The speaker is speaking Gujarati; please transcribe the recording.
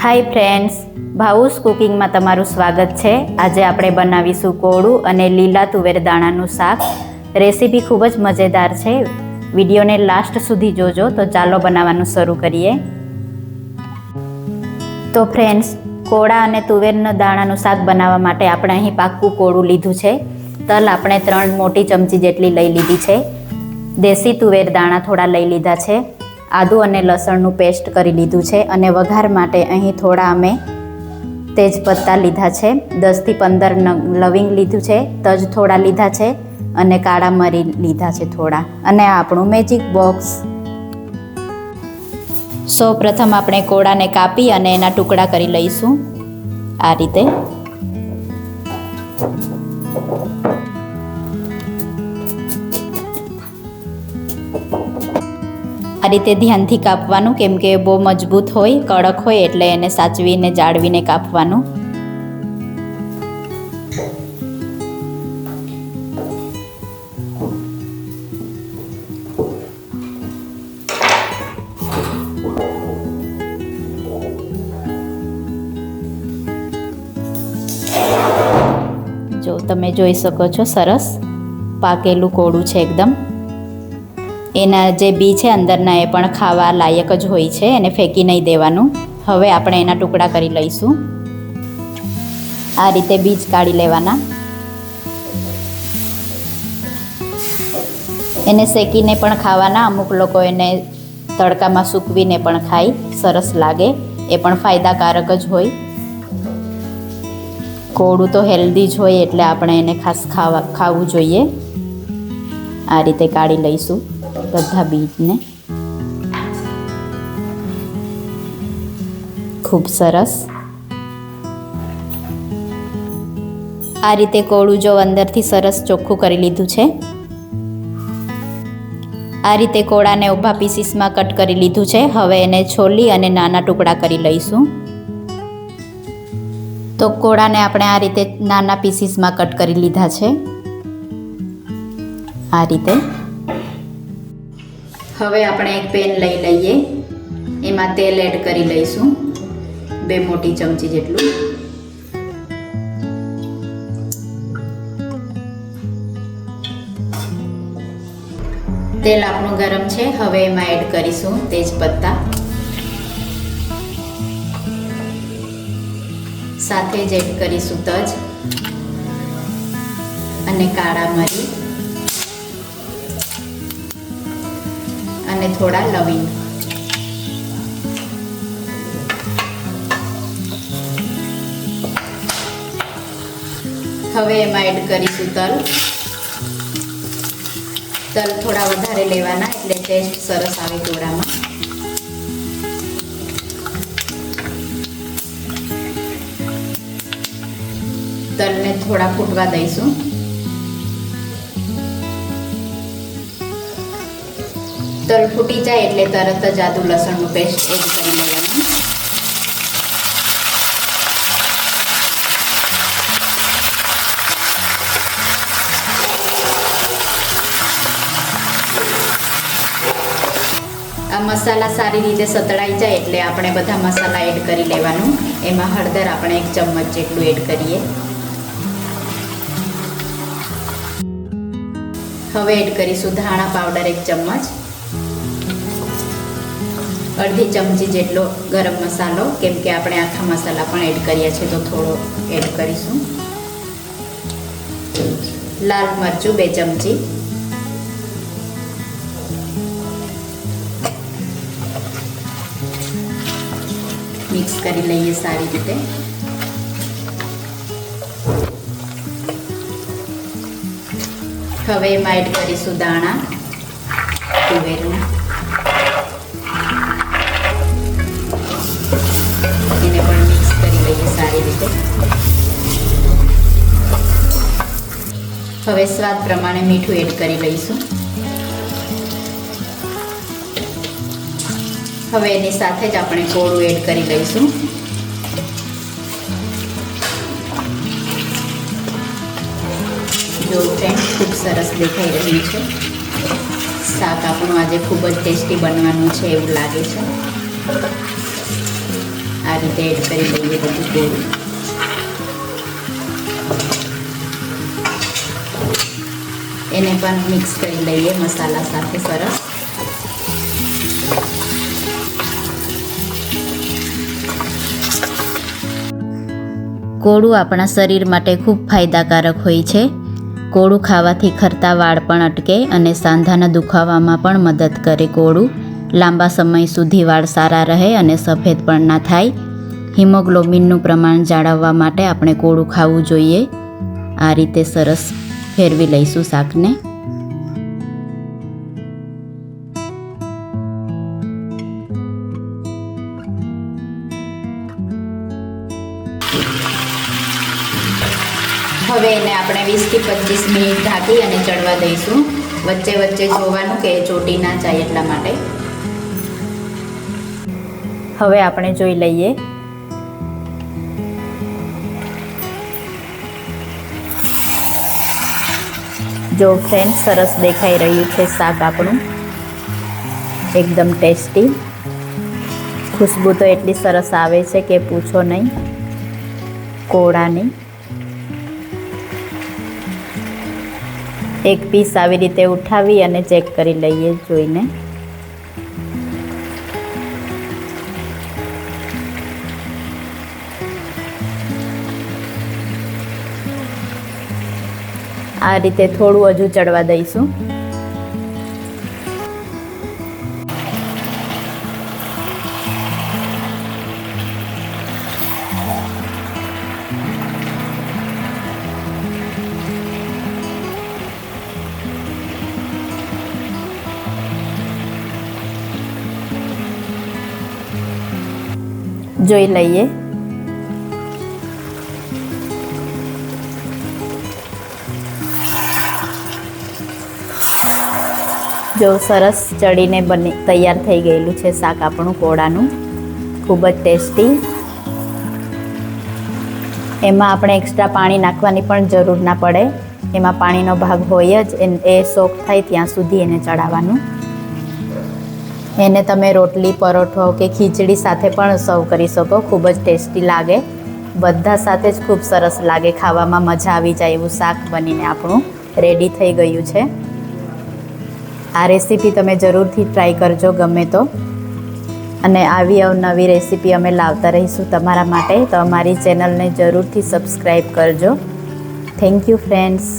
હાય ફ્રેન્ડ્સ, ભાવુસ કુકિંગમાં તમારું સ્વાગત છે। આજે આપણે બનાવીશું કોળું અને લીલા તુવેર દાણાનું શાક। રેસીપી ખૂબ જ મજેદાર છે। વિડીયોને લાસ્ટ સુધી જોજો। તો ચાલો બનાવવાનું શરૂ કરીએ। તો ફ્રેન્ડ્સ, કોળા અને તુવેરના દાણાનું શાક બનાવવા માટે આપણે અહીં પાક્કું કોળું લીધું છે। તલ આપણે 3 મોટી ચમચી જેટલી લઈ લીધી છે। દેશી તુવેર દાણા થોડા લઈ લીધા છે। આદુ અને લસણનું પેસ્ટ કરી લીધું છે અને વઘાર માટે અહીં થોડા અમે તેજપત્તા લીધા છે। 10 થી 15 લવિંગ લીધું છે, તજ થોડા લીધા છે અને કાળા મરી લીધા છે થોડા, અને આ આપણું મેજિક બોક્સ। સૌ પ્રથમ આપણે કોળાને કાપી અને એના ટુકડા કરી લઈશું આ રીતે। આ રીતે ધ્યાનથી કાપવાનું, કેમ કે બહુ મજબૂત હોય, કડક હોય, એટલે એને સાચવીને જાળવીને કાપવાનું। જો તમે જોઈ શકો છો, સરસ પાકેલું કોળું છે એકદમ। એના જે બી છે અંદરના, એ પણ ખાવા લાયક જ હોય છે, એને ફેંકી નહીં દેવાનું। હવે આપણે એના ટુકડા કરી લઈશું। આ રીતે બીજ કાઢી લેવાના। એને શેકીને પણ ખાવાના। અમુક લોકો એને તડકામાં સૂકવીને પણ ખાય, સરસ લાગે, એ પણ ફાયદાકારક જ હોય। કોળું તો હેલ્ધી જ હોય, એટલે આપણે એને ખાસ ખાવું જોઈએ। આ રીતે કાઢી લઈશું બધા બીજને। ખૂબ સરસ। આ રીતે કોળું જો અંદરથી સરસ ચોખ્ખું કરી લીધું છે। આ રીતે કોળાને ઊભા પીસીસમાં કટ કરી લીધું છે। હવે એને છોલી અને નાના ટુકડા કરી લઈશું। તો કોળાને આપણે આ રીતે નાના પીસીસમાં કટ કરી લીધા છે આ રીતે। હવે આપણે એક પેન લઈ લઈએ, એમાં તેલ એડ કરી લઈશું 2 મોટી ચમચી જેટલું। તેલ આપણું ગરમ છે। હવે એમાં એડ કરીશું તેજપત્તા, સાથે જ એડ કરીશું તજ અને કાળા મરી અને થોડા લવિંગ। હવે એમાં એડ કરીશું તલ। તલ થોડા વધારે લેવાના, એટલે ટેસ્ટ સરસ આવે કોળામાં। તલને થોડા ફૂટવા દઈશું। તલ ફૂટી જાય એટલે તરત જ આદુ લસણનું પેસ્ટ એડ કરી લેવાનું। આ મસાલા સારી રીતે સતળાઈ જાય એટલે આપણે બધા મસાલા એડ કરી લેવાનું। એમાં હળદર આપણે 1 ચમચ જેટલું એડ કરીએ। હવે એડ કરીશું ધાણા પાવડર 1 ચમચ, અડધી ચમચી જેટલો ગરમ મસાલો, કેમ કે આપણે આખા મસાલા પણ એડ કર્યા છે તો થોડો એડ કરીશું। લાલ મરચું 2 ચમચી, મિક્સ કરી લઈએ સારી રીતે। હવે એમાં એડ કરીશું દાણા તુવેરના, એને પણ મિક્સ કરી લઈએ સારી રીતે। હવે સ્વાદ પ્રમાણે મીઠું એડ કરી લઈશું। હવે એની સાથે જ આપણે કોળું એડ કરી લઈશું। જો ફ્રેન્ડ, ખૂબ સરસ દેખાઈ રહ્યું છે। શાક આપણું આજે ખૂબ જ ટેસ્ટી બનવાનું છે એવું લાગે છે। આ રીતે એડ કરી દઈએ બધું કોળું. એને પણ મિક્સ કરી લઈએ મસાલા સાથે સરસ. કોળું આપણા શરીર માટે ખૂબ ફાયદાકારક હોય છે. કોળું ખાવાથી ખરતા વાળ પણ અટકે અને સાંધાના દુખાવામાં પણ મદદ કરે. કોળું લાંબા સમય સુધી વાળ સારા રહે અને સફેદ પણ ના થાય. હિમોગ્લોબિનનું પ્રમાણ જાળવવા માટે આપણે કોળું ખાવું જોઈએ. આ રીતે સરસ ફેરવી લઈશું શાકને. હવે એને આપણે 20 થી 25 મિનિટ ઢાંકી અને ચડવા દઈશું. વચ્ચે વચ્ચે જોવાનું કે ચોટી ના જાય એટલા માટે. હવે આપણે જોઈ લઈએ. જો ફ્રેન્ડ, સરસ દેખાઈ રહ્યું છે શાક આપણું, એકદમ ટેસ્ટી. ખુશ્બુ તો એટલી સરસ આવે છે કે પૂછો નહીં કોળાની. એક પીસ આવી રીતે ઉઠાવી અને ચેક કરી લઈએ જોઈને. આ રીતે થોડું હજુ ચડવા દઈશું. જોઈ લઈએ. જો સરસ ચડીને તૈયાર થઈ ગયેલું છે શાક આપણું કોળાનું, ખૂબ જ ટેસ્ટી. એમાં આપણે એક્સ્ટ્રા પાણી નાખવાની પણ જરૂર ના પડે. એમાં પાણીનો ભાગ હોય જ. એ સોક થાય ત્યાં સુધી એને ચડાવવાનું. એને તમે રોટલી, પરોઠો કે ખીચડી સાથે પણ સર્વ કરી શકો. ખૂબ જ ટેસ્ટી લાગે. બધા સાથે જ ખૂબ સરસ લાગે. ખાવામાં મજા આવી જાય એવું શાક બનીને આપણું રેડી થઈ ગયું છે. આ રેસીપી તમે જરૂરથી ટ્રાય કરજો ગમે તો. અને આવી અવનવી રેસીપી અમે લાવતા રહીશું તમારા માટે. તો અમારી ચેનલને જરૂરથી સબસ્ક્રાઈબ કરજો. Thank you friends.